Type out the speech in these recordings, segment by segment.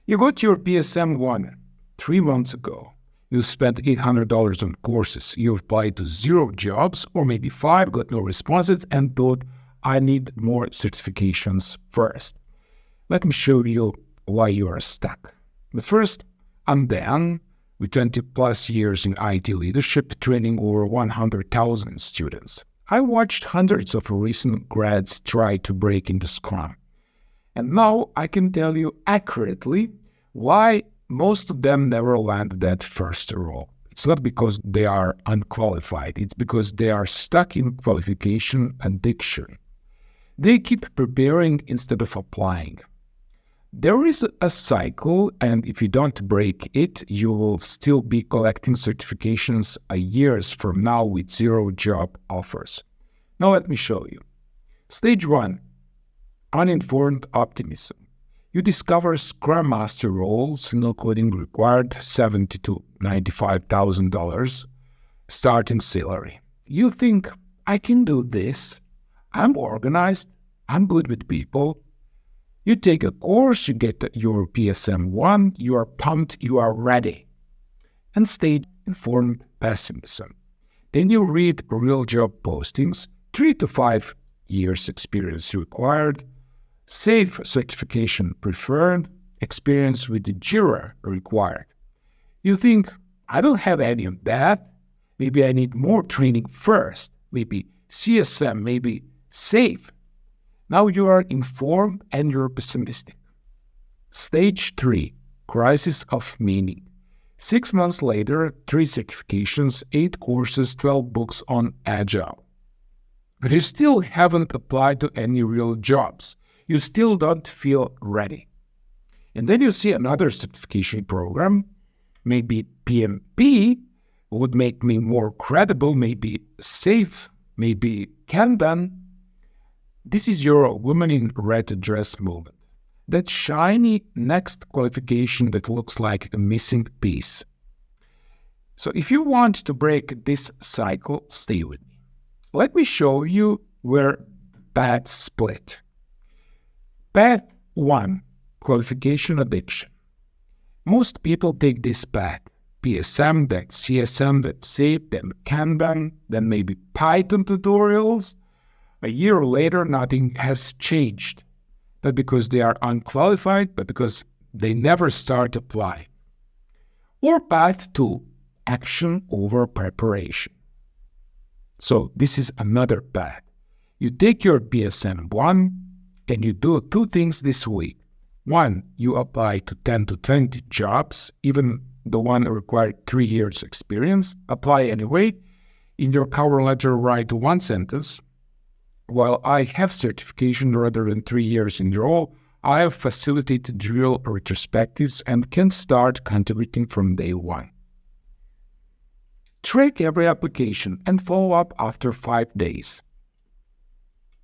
You got your PSM 1 3 months ago. You spent $800 on courses. You applied to 0 jobs, or maybe 5, got no responses, and thought, I need more certifications first. Let me show you why you are stuck. But first, I'm Dan, with 20 plus years in IT leadership, training over 100,000 students. I watched hundreds of recent grads try to break into Scrum. And now I can tell you accurately why most of them never land that first role. It's not because they are unqualified. It's because they are stuck in qualification addiction. They keep preparing instead of applying. There is a cycle, and if you don't break it, you will still be collecting certifications years from now with 0 job offers. Now let me show you. Stage 1. Uninformed optimism. You discover Scrum Master roles, no coding required, $70,000 to $95,000 starting salary. You think, I can do this. I'm organized. I'm good with people. You take a course, you get your PSM 1, you are pumped, you are ready. And stage informed pessimism. Then you read real job postings, 3 to 5 years experience required, safe certification preferred, experience with the Jira required. You think, I don't have any of that. Maybe I need more training first. Maybe CSM, maybe safe. Now you are informed and you're pessimistic. Stage 3, crisis of meaning. 6 months later, 3 certifications, 8 courses, 12 books on Agile. But you still haven't applied to any real jobs. You still don't feel ready. And then you see another certification program, maybe PMP would make me more credible, maybe safe, maybe Kanban. This is your woman in red dress moment. That shiny next qualification that looks like a missing piece. So if you want to break this cycle, stay with me. Let me show you where paths split. Path 1, qualification addiction. Most people take this path. PSM, then CSM, then SAFe, then Kanban, then maybe Python tutorials. A year later, nothing has changed. Not because they are unqualified, but because they never start applying. Or path 2, action over preparation. So this is another path. You take your PSM 1, and you do 2 things this week. 1, you apply to 10 to 20 jobs, even the one required 3 years experience. Apply anyway. In your cover letter, write 1 sentence. While I have certification rather than 3 years in a row, I have facilitated drill retrospectives and can start contributing from day 1. Track every application and follow up after 5 days.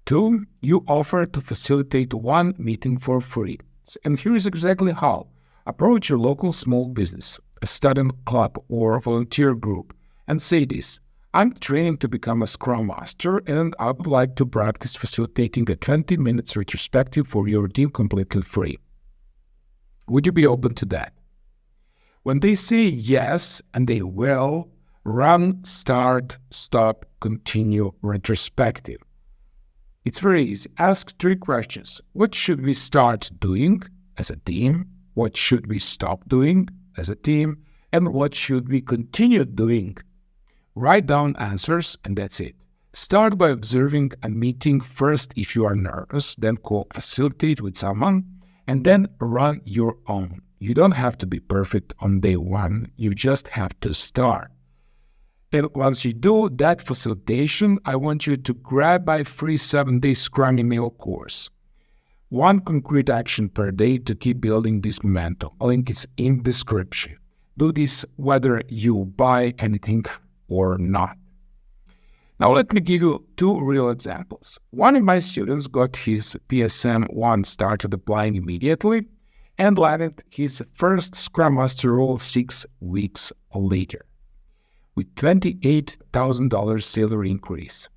2, you offer to facilitate 1 meeting for free. And here is exactly how. Approach your local small business, a student club or volunteer group, and say this: I'm training to become a Scrum Master, and I would like to practice facilitating a 20 minutes retrospective for your team completely free. Would you be open to that? When they say yes, and they will, run, start, stop, continue, retrospective. It's very easy. Ask 3 questions. What should we start doing as a team? What should we stop doing as a team? And what should we continue doing? Write down answers, and that's it. Start by observing a meeting first if you are nervous, then co-facilitate with someone, and then run your own. You don't have to be perfect on day 1. You just have to start. And once you do that facilitation, I want you to grab my free 7-day Scrum email course. 1 concrete action per day to keep building this momentum. A link is in description. Do this whether you buy anything or not. Now let me give you 2 real examples. One of my students got his PSM 1 started applying immediately and landed his first Scrum Master role 6 weeks later, with $28,000 salary increase.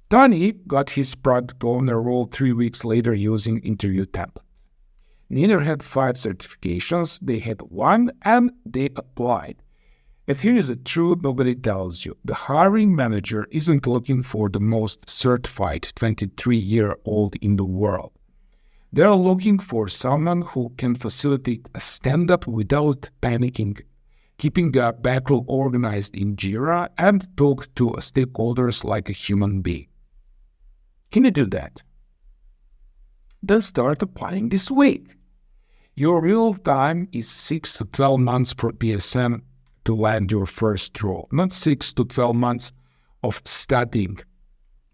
Tony got his product owner role 3 weeks later using interview template. Neither had 5 certifications, they had 1 and they applied. And here is the truth nobody tells you. The hiring manager isn't looking for the most certified 23-year-old in the world. They're looking for someone who can facilitate a stand-up without panicking, keeping a backlog organized in Jira, and talk to stakeholders like a human being. Can you do that? Then start applying this week. Your real time is 6 to 12 months for PSM to land your first role, not 6 to 12 months of studying,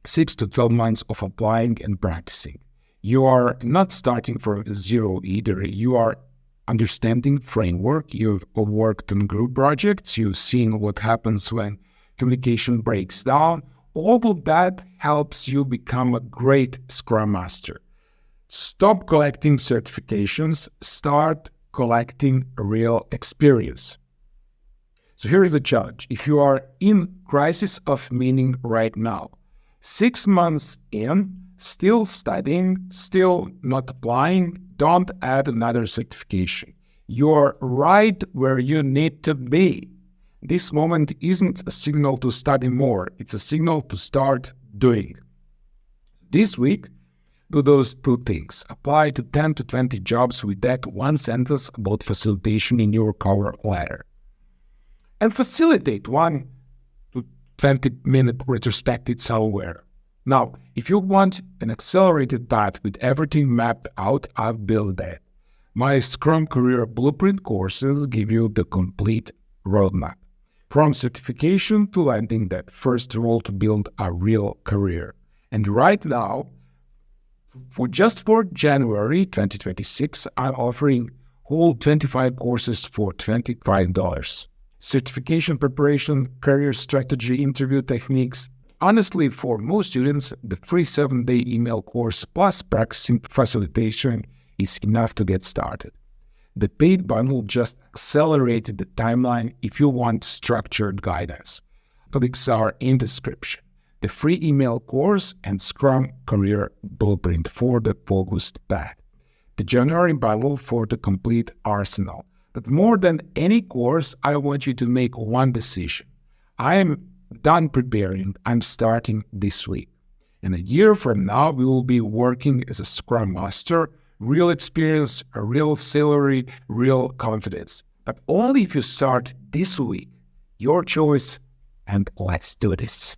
6 to 12 months of applying and practicing. You are not starting from zero either. You are understanding framework. You've worked on group projects. You've seen what happens when communication breaks down. All of that helps you become a great Scrum Master. Stop collecting certifications. Start collecting real experience. So here is the challenge. If you are in crisis of meaning right now, 6 months in, still studying, still not applying, don't add another certification. You're right where you need to be. This moment isn't a signal to study more. It's a signal to start doing. This week, do those 2 things. Apply to 10 to 20 jobs with that 1 sentence about facilitation in your cover letter. And facilitate 1 to 20-minute retrospective somewhere. Now, if you want an accelerated path with everything mapped out, I've built that. My Scrum Career Blueprint courses give you the complete roadmap, from certification to landing that first role to build a real career. And right now, for January 2026, I'm offering whole 25 courses for $25. Certification preparation, career strategy, interview techniques. Honestly, for most students, the free 7-day email course plus practicing facilitation is enough to get started. The paid bundle just accelerated the timeline if you want structured guidance. Links are in the description. The free email course and Scrum Career Blueprint for the focused path. The January bundle for the complete arsenal. But more than any course, I want you to make one decision. I am done preparing. I'm starting this week. And a year from now, we will be working as a Scrum Master, real experience, a real salary, real confidence. But only if you start this week. Your choice, and let's do this.